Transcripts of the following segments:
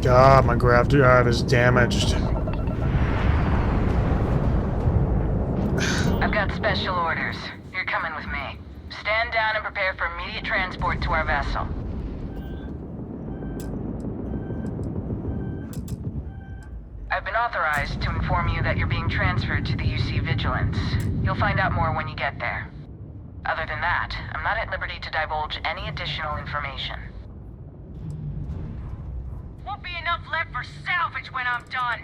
God, my grav drive is damaged. I've got special orders. You're coming with me. Stand down and prepare for immediate transport to our vessel. I've been authorized to inform you that you're being transferred to the UC Vigilance. You'll find out more when you get there. Other than that, I'm not at liberty to divulge any additional information. Won't be enough left for salvage when I'm done.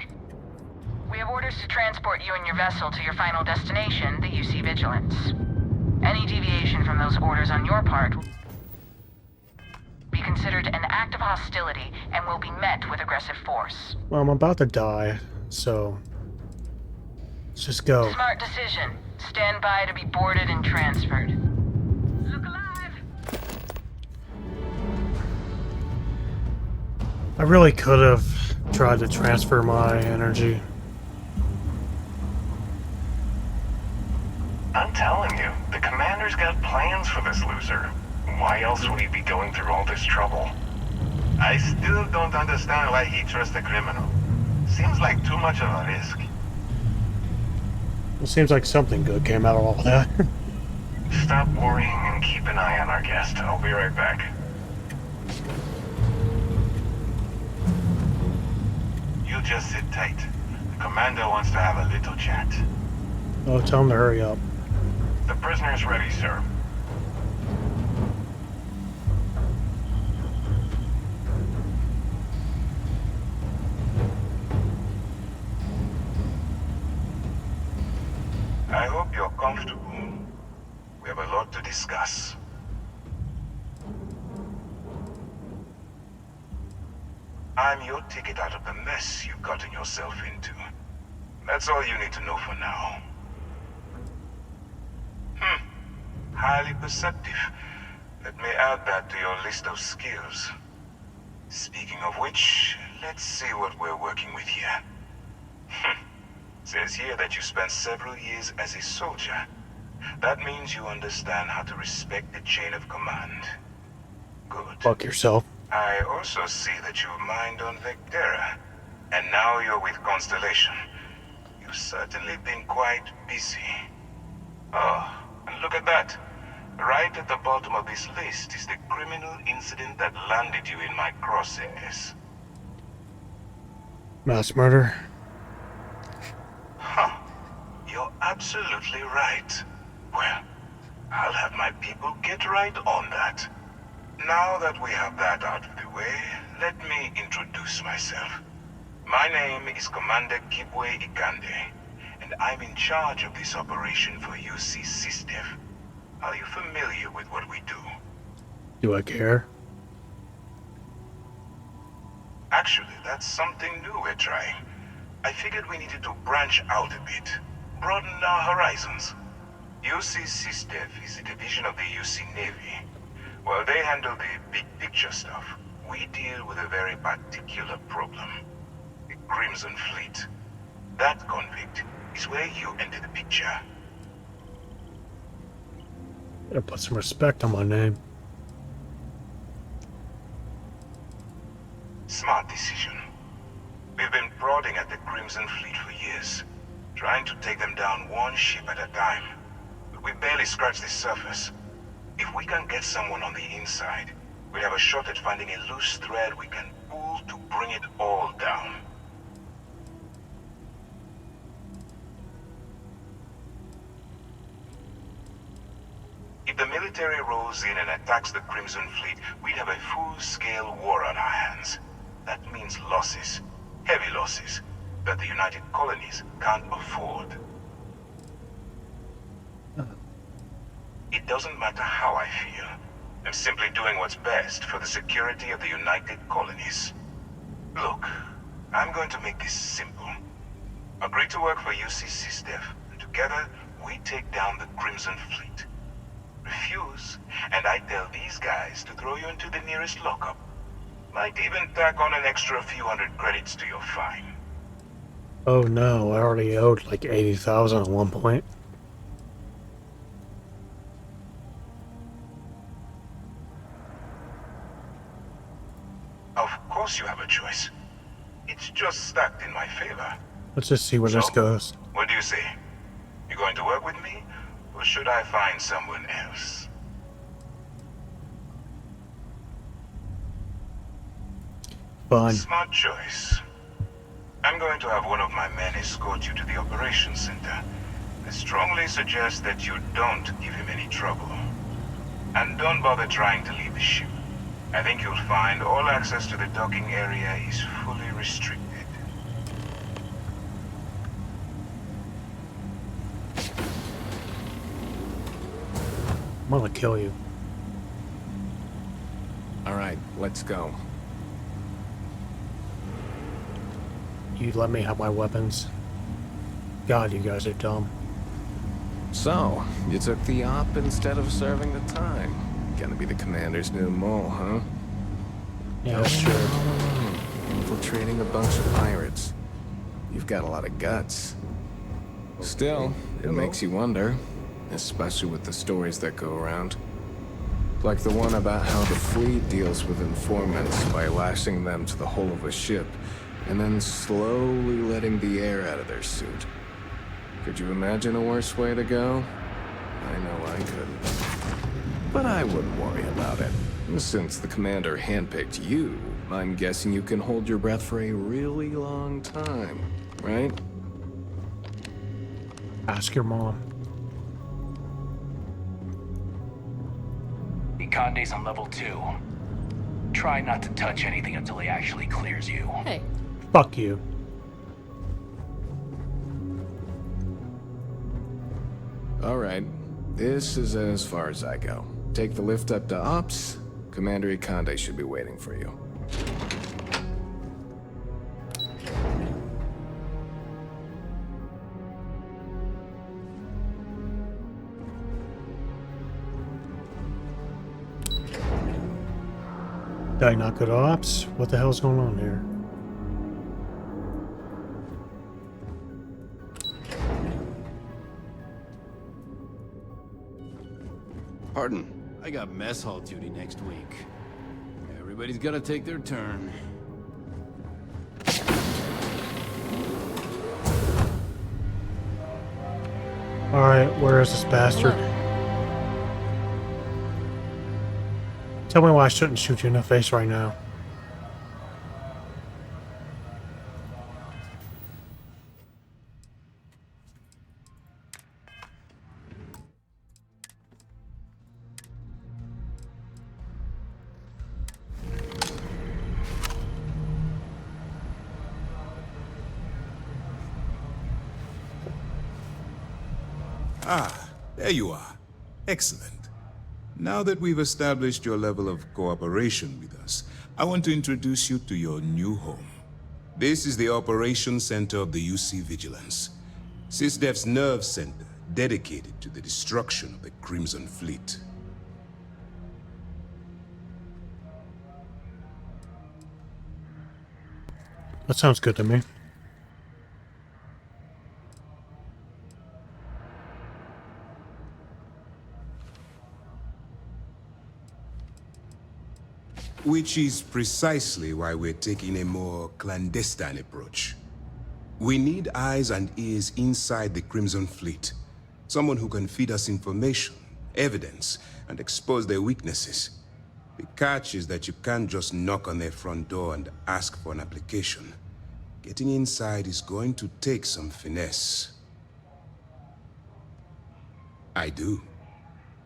We have orders to transport you and your vessel to your final destination, the UC Vigilance. Any deviation from those orders on your part will be considered an act of hostility and will be met with aggressive force. Well, I'm about to die, so let's just go. Smart decision. Stand by to be boarded and transferred. Look alive! I really could have tried to transfer my energy. I'm telling you, the commander's got plans for this loser. Why else would he be going through all this trouble? I still don't understand why he trusts a criminal. Seems like too much of a risk. It seems like something good came out of all that. Stop worrying and keep an eye on our guest. I'll be right back. You just sit tight. The commander wants to have a little chat. Oh, tell him to hurry up. The prisoner's ready, sir. I hope you're comfortable. We have a lot to discuss. I'm your ticket out of the mess you've gotten yourself into. That's all you need to know for now. Highly perceptive. Let me add that to your list of skills. Speaking of which, let's see what we're working with here. Says here that you spent several years as a soldier. That means you understand how to respect the chain of command. Good. Fuck yourself. I also see that you've mined on Vectera, and now you're with Constellation. You've certainly been quite busy. Oh, and look at that. Right at the bottom of this list is the criminal incident that landed you in my crosshairs. Mass murder. Huh. You're absolutely right. Well, I'll have my people get right on that. Now that we have that out of the way, let me introduce myself. My name is Commander Kibwe Ikande, and I'm in charge of this operation for UC SysDev. Are you familiar with what we do? Do I care? Actually, that's something new we're trying. I figured we needed to branch out a bit, broaden our horizons. UC SysDev is a division of the UC Navy. While they handle the big picture stuff, we deal with a very particular problem. The Crimson Fleet. That convict is where you enter the picture. Gotta put some respect on my name. Smart decision. We've been prodding at the Crimson Fleet for years, trying to take them down one ship at a time. But we barely scratched the surface. If we can get someone on the inside, we'll have a shot at finding a loose thread we can pull to bring it all down. If the military rolls in and attacks the Crimson Fleet, we'd have a full-scale war on our hands. That means losses. Heavy losses. That the United Colonies can't afford. It doesn't matter how I feel. I'm simply doing what's best for the security of the United Colonies. Look, I'm going to make this simple. Agree to work for UC SysDev, and together we take down the Crimson Fleet. Refuse, and I tell these guys to throw you into the nearest lockup. Might even tack on an extra few hundred credits to your fine. Oh no, I already owed like 80,000 at one point. Of course you have a choice. It's just stacked in my favor. Let's just see where So, this goes. what do you say? You going to work with me? Or should I find someone else? Fun. Smart choice. I'm going to have one of my men escort you to the operations center. I strongly suggest that you don't give him any trouble. And don't bother trying to leave the ship. I think you'll find all access to the docking area is fully restricted. I'm gonna kill you. All right, let's go. You let me have my weapons. God, you guys are dumb. So, you took the op instead of serving the time. Gonna be the commander's new mole, huh? Yeah, sure. Infiltrating a bunch of pirates. You've got a lot of guts. Still, it makes you wonder, especially with the stories that go around. Like the one about how the fleet deals with informants by lashing them to the hull of a ship and then slowly letting the air out of their suit. Could you imagine a worse way to go? I know I couldn't. But I wouldn't worry about it. Since the commander handpicked you, I'm guessing you can hold your breath for a really long time, right? Ask your mom. Conde's on level 2. Try not to touch anything until he actually clears you. Hey. Fuck you. All right. This is as far as I go. Take the lift up to Ops. Commander Conde should be waiting for you. Did I not go to ops? What the hell's going on here? Pardon, I got mess hall duty next week. Everybody's gotta take their turn. Alright, where is this bastard? Tell me why I shouldn't shoot you in the face right now. Ah, there you are. Excellent. Now that we've established your level of cooperation with us, I want to introduce you to your new home. This is the Operations Center of the UC Vigilance, SysDef's nerve center dedicated to the destruction of the Crimson Fleet. That sounds good to me. Which is precisely why we're taking a more clandestine approach. We need eyes and ears inside the Crimson Fleet. Someone who can feed us information, evidence, and expose their weaknesses. The catch is that you can't just knock on their front door and ask for an application. Getting inside is going to take some finesse. I do.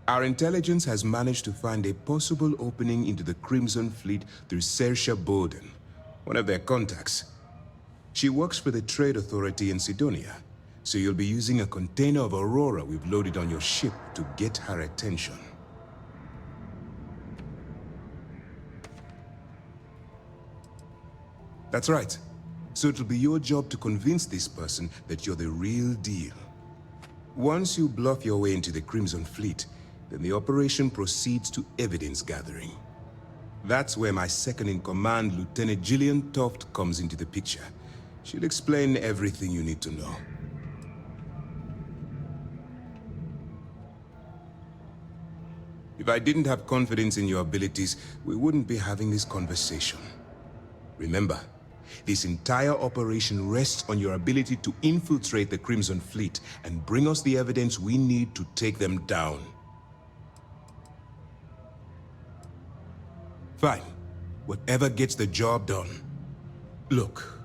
Our intelligence has managed to find a possible opening into the Crimson Fleet through Saoirse Bowden, one of their contacts. She works for the Trade Authority in Sidonia, so you'll be using a container of Aurora we've loaded on your ship to get her attention. That's right. So it'll be your job to convince this person that you're the real deal. Once you bluff your way into the Crimson Fleet, then the operation proceeds to evidence gathering. That's where my second-in-command, Lieutenant Gillian Toft, comes into the picture. She'll explain everything you need to know. If I didn't have confidence in your abilities, we wouldn't be having this conversation. Remember, This entire operation rests on your ability to infiltrate the Crimson Fleet and bring us the evidence we need to take them down. Fine. Whatever gets the job done. Look,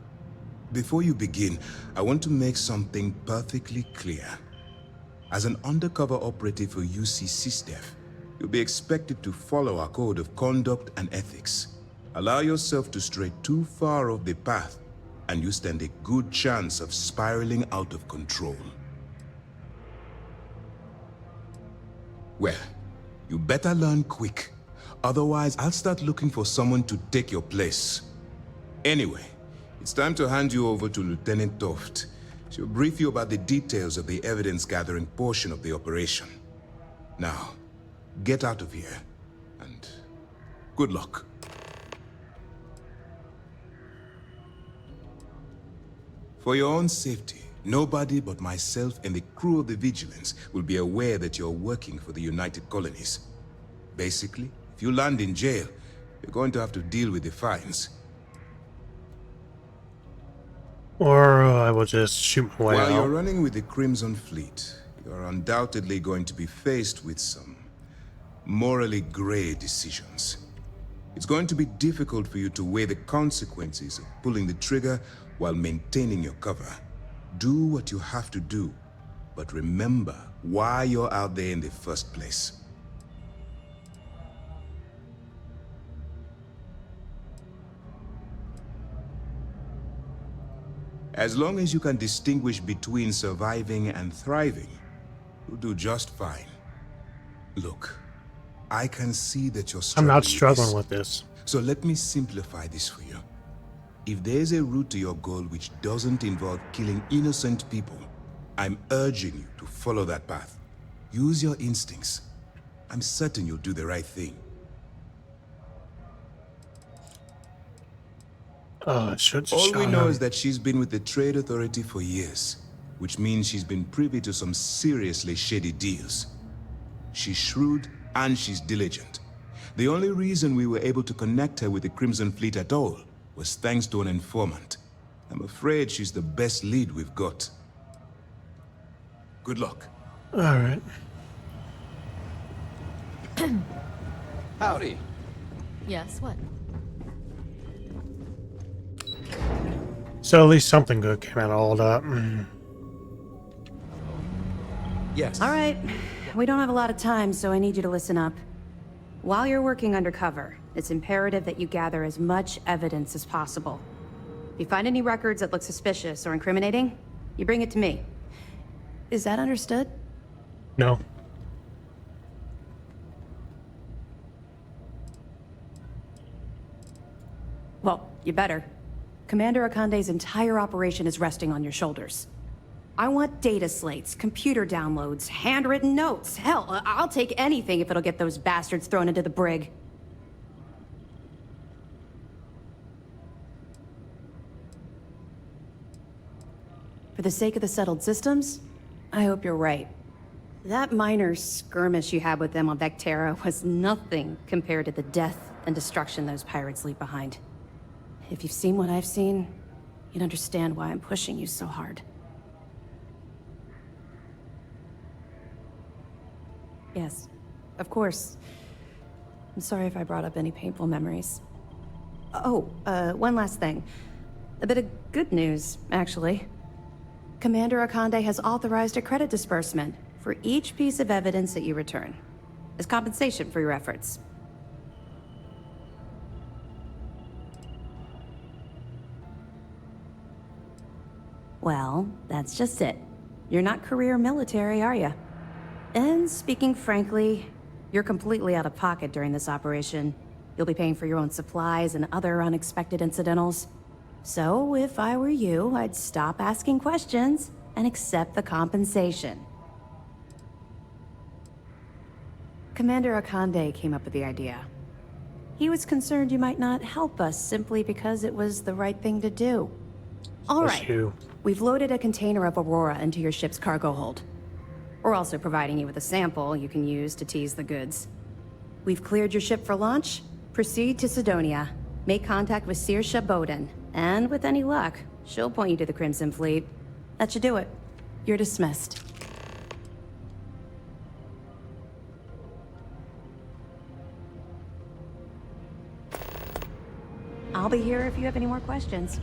before you begin, I want to make something perfectly clear. As an undercover operative for UC SysDef, you'll be expected to follow our code of conduct and ethics. Allow yourself to stray too far off the path, and you stand a good chance of spiraling out of control. Well, you better learn quick. Otherwise, I'll start looking for someone to take your place. Anyway, it's time to hand you over to Lieutenant Toft. She'll brief you about the details of the evidence-gathering portion of the operation. Now, get out of here, and good luck. For your own safety, nobody but myself and the crew of the Vigilance will be aware that you're working for the United Colonies. Basically, if you land in jail, you're going to have to deal with the fines. Or I will just shoot my way While you're out. running with the Crimson Fleet, you're undoubtedly going to be faced with some morally gray decisions. It's going to be difficult for you to weigh the consequences of pulling the trigger while maintaining your cover. Do what you have to do, but remember why you're out there in the first place. As long as you can distinguish between surviving and thriving, you'll do just fine. Look, I can see that you're I'm struggling not struggling with with this. So let me simplify this for you. If there's a route to your goal which doesn't involve killing innocent people, I'm urging you to follow that path. Use your instincts. I'm certain you'll do the right thing. Oh, it should just All we shut know up. is that she's been with the Trade Authority for years, which means she's been privy to some seriously shady deals. She's shrewd and she's diligent. The only reason we were able to connect her with the Crimson Fleet at all was thanks to an informant. I'm afraid she's the best lead we've got. Good luck. All right. Howdy. Yes, what? So at least something good came out of all that. Yes. All right. We don't have a lot of time, so I need you to listen up. While you're working undercover, it's imperative that you gather as much evidence as possible. If you find any records that look suspicious or incriminating, you bring it to me. Is that understood? No. Well, you better. Commander Akande's entire operation is resting on your shoulders. I want data slates, computer downloads, handwritten notes. Hell, I'll take anything if it'll get those bastards thrown into the brig. For the sake of the settled systems, I hope you're right. That minor skirmish you had with them on Vectera was nothing compared to the death and destruction those pirates leave behind. If you've seen what I've seen, you'd understand why I'm pushing you so hard. Yes, of course. I'm sorry if I brought up any painful memories. Oh, one last thing. A bit of good news, actually. Commander Akande has authorized a credit disbursement for each piece of evidence that you return, as compensation for your efforts. Well, that's just it. You're not career military, are you? And speaking frankly, you're completely out of pocket during this operation. You'll be paying for your own supplies and other unexpected incidentals. So, if I were you, I'd stop asking questions and accept the compensation. Commander Akande came up with the idea. He was concerned you might not help us simply because it was the right thing to do. All Bless right. you. We've loaded a container of Aurora into your ship's cargo hold. We're also providing you with a sample you can use to tease the goods. We've cleared your ship for launch. Proceed to Sidonia. Make contact with Saoirse Bowden. And with any luck, she'll point you to the Crimson Fleet. That should do it. You're dismissed. I'll be here if you have any more questions.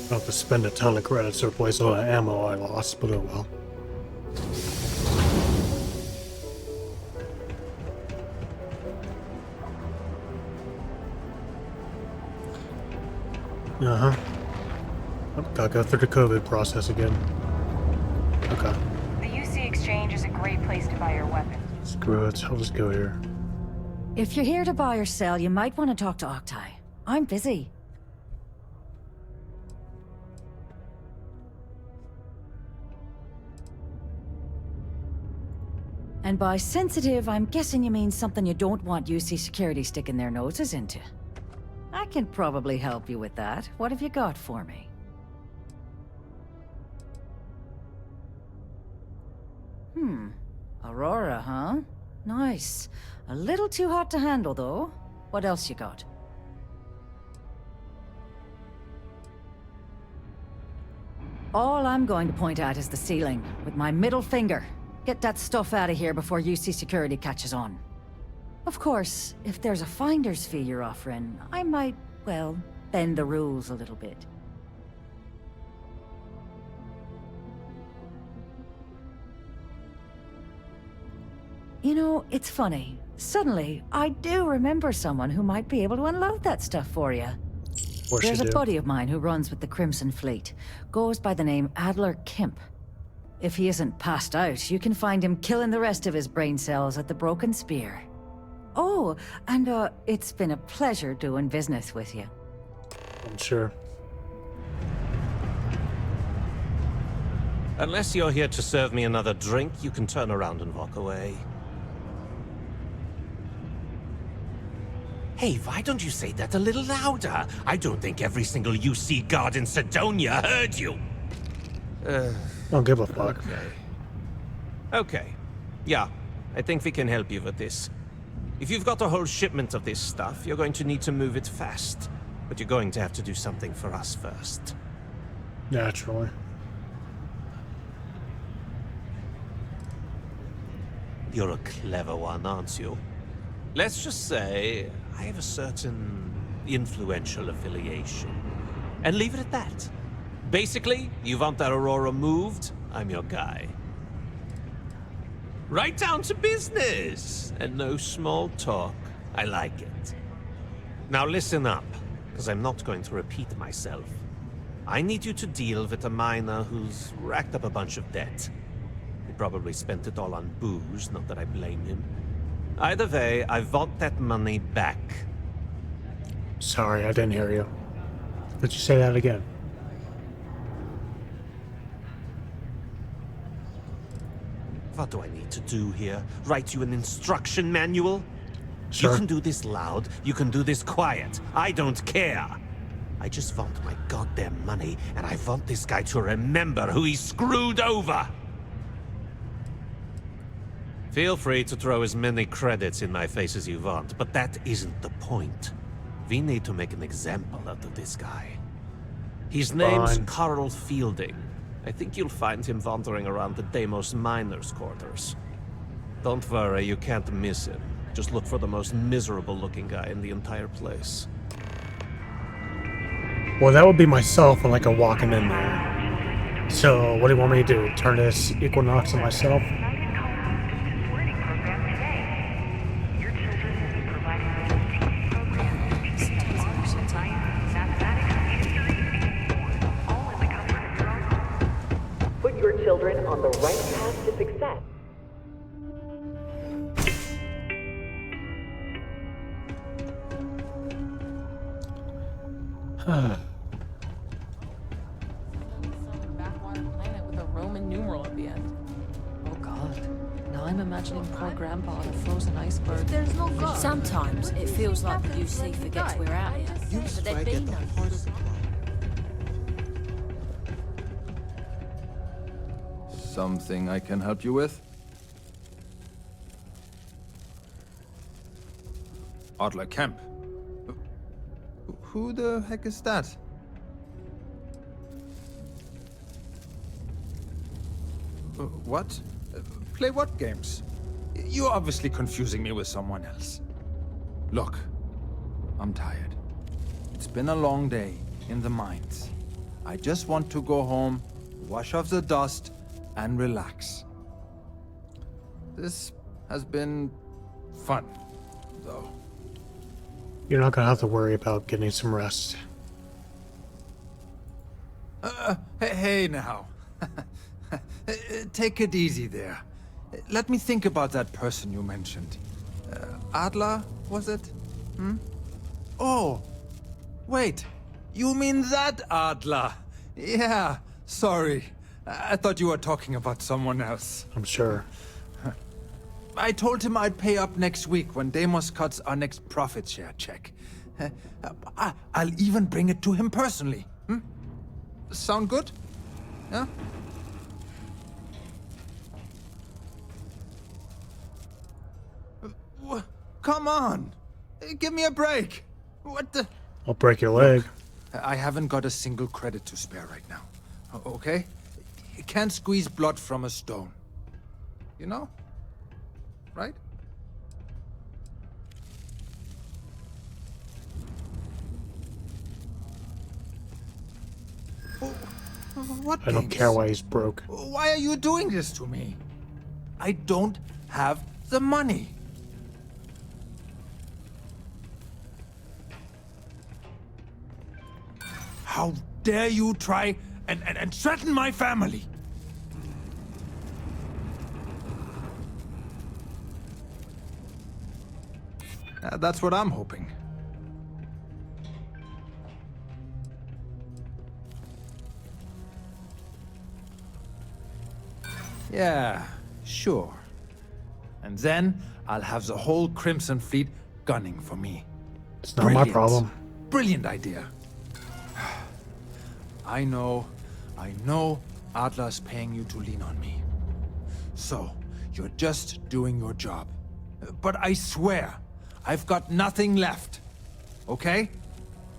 I'll have to spend a ton of credits to replace all the ammo I lost, but oh well. Uh-huh. Gotta go through the COVID process again. Okay. The UC Exchange is a great place to buy your weapons. Screw it, I'll just go here. If you're here to buy or sell, you might want to talk to Octai. I'm busy. And by sensitive, I'm guessing you mean something you don't want UC security sticking their noses into. I can probably help you with that. What have you got for me? Aurora, huh? Nice. A little too hot to handle, though. What else you got? All I'm going to point at is the ceiling, with my middle finger. Get that stuff out of here before UC security catches on. Of course, if there's a finder's fee you're offering, I might, well, bend the rules a little bit. You know, it's funny. Suddenly, I do remember someone who might be able to unload that stuff for you. There's a buddy of mine who runs with the Crimson Fleet. Goes by the name Adler Kemp. If he isn't passed out, you can find him killing the rest of his brain cells at the Broken Spear. Oh, and it's been a pleasure doing business with you. I'm sure. Unless you're here to serve me another drink, you can turn around and walk away. Hey, why don't you say that a little louder? I don't think every single UC guard in Sidonia heard you. Don't give a fuck. Okay. Yeah, I think we can help you with this. If you've got a whole shipment of this stuff, you're going to need to move it fast. But you're going to have to do something for us first. Naturally. You're a clever one, aren't you? Let's just say I have a certain influential affiliation. And leave it at that. Basically, you want that Aurora moved, I'm your guy. Right down to business! And no small talk. I like it. Now listen up, because I'm not going to repeat myself. I need you to deal with a miner who's racked up a bunch of debt. He probably spent it all on booze, not that I blame him. Either way, I want that money back. Sorry, I didn't hear you. Did you say that again? What do I need to do here? Write you an instruction manual? Sure. You can do this loud, you can do this quiet. I don't care. I just want my goddamn money, and I want this guy to remember who he screwed over. Feel free to throw as many credits in my face as you want, but that isn't the point. We need to make an example out of this guy. His name's Carl Fielding. I think you'll find him wandering around the Deimos miners' quarters. Don't worry, you can't miss him. Just look for the most miserable-looking guy in the entire place. Well, that would be myself when I go walking in there. So, what do you want me to do? Turn this Equinox on myself? Put your children on the right path to success. Backwater planet with a Roman numeral at the end. Oh god. Now I'm imagining imagining poor Grandpa on a frozen iceberg. There's no God. Sometimes it feels like the UC forgets we're out here. You But strike there'd be at the no heart of the problem. Something I can help you with? Adler Kemp. Who the heck is that? What? Play what games? You're obviously confusing me with someone else. Look, I'm tired. It's been a long day in the mines. I just want to go home, wash off the dust, and relax. This has been fun, though. You're not gonna have to worry about getting some rest. Hey now. Take it easy there. Let me think about that person you mentioned. Adler, was it? Oh, wait. You mean that Adler? Yeah, sorry. I thought you were talking about someone else. I'm sure. I told him I'd pay up next week when Deimos cuts our next profit share check. I'll even bring it to him personally. Sound good? Yeah? Come on! Give me a break! What the... I'll break your leg. Look, I haven't got a single credit to spare right now. Okay? You can't squeeze blood from a stone. You know? Right? What I don't things? care why he's broke. Why are you doing this to me? I don't have the money. How dare you try and threaten my family? That's what I'm hoping. Yeah, sure. And then I'll have the whole Crimson Fleet gunning for me. It's not my problem. Brilliant idea. I know Adler's paying you to lean on me. So, you're just doing your job. But I swear, I've got nothing left. Okay?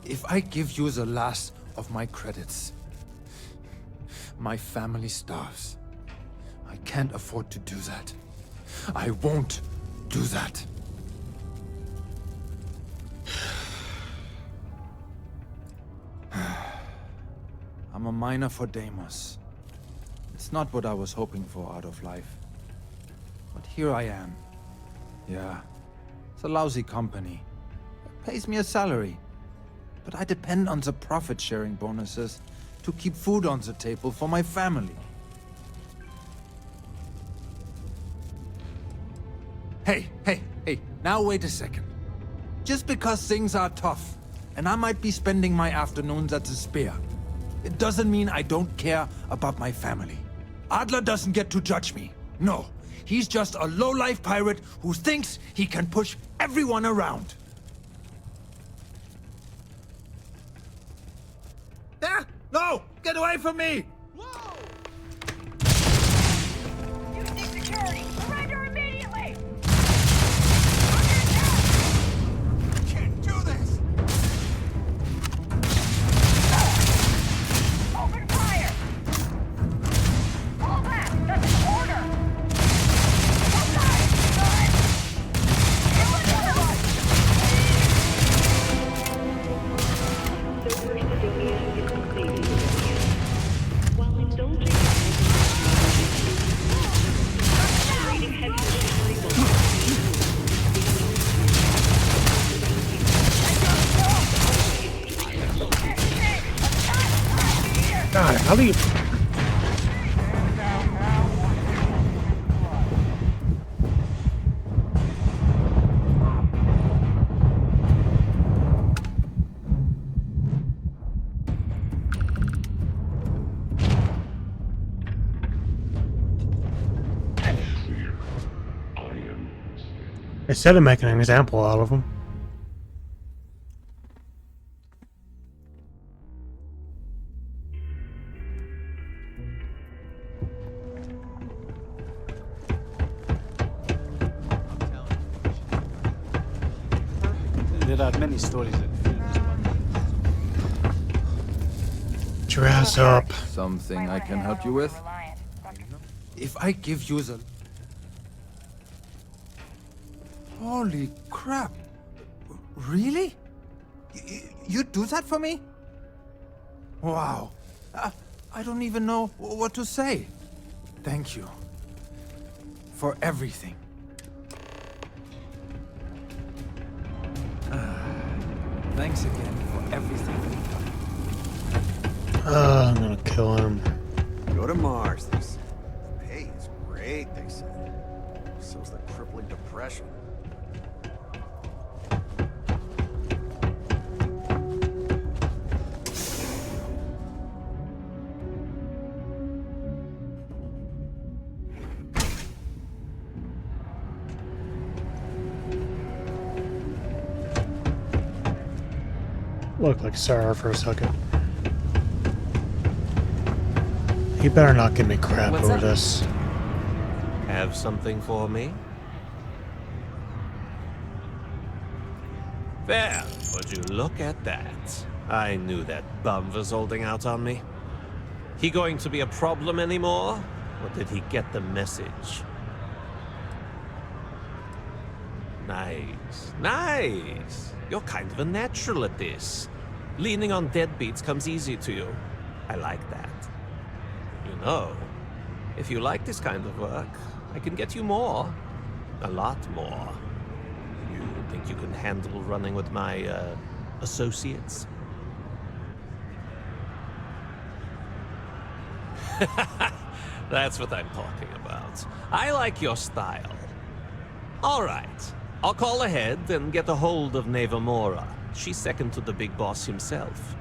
If I give you the last of my credits, my family starves. I can't afford to do that. I won't do that. I'm a miner for Deimos. It's not what I was hoping for out of life. But here I am. Yeah, it's a lousy company. It pays me a salary. But I depend on the profit-sharing bonuses to keep food on the table for my family. Hey, now wait a second. Just because things are tough, and I might be spending my afternoons at the Spear, it doesn't mean I don't care about my family. Adler doesn't get to judge me. No, he's just a low-life pirate who thinks he can push everyone around. Ah, no! Get away from me! Whoa! You need security! Surrender immediately! Can't do this! Open fire! Hold that! That's an order! Outside! Good! Kill another one! The first civilian is completed. While indulging in heavy machinery God, how do you... Instead of making an example out of him. There are many stories that Dress up. Something I can help you with? If I give you the... Holy crap. Really? You'd do that for me? Wow. I don't even know what to say. Thank you. For everything. Thanks again for everything. I'm gonna kill him. Go to Mars, they said. The pay is great, they said. So's the crippling depression. Looked like Sarah for a second. He better not give me crap What's over up? this. Have something for me? Well, would you look at that? I knew that bum was holding out on me. He going to be a problem anymore? Or did he get the message? Nice. Nice. You're kind of a natural at this. Leaning on deadbeats comes easy to you. I like that. You know, if you like this kind of work, I can get you more. A lot more. You think you can handle running with my, associates? That's what I'm talking about. I like your style. All right. I'll call ahead and get a hold of Neva Mora. She's second to the big boss himself.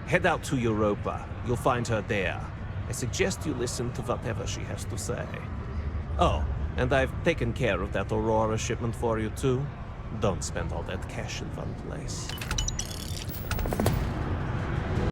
Head out to Europa. You'll find her there. I suggest you listen to whatever she has to say. Oh, and I've taken care of that Aurora shipment for you too. Don't spend all that cash in one place.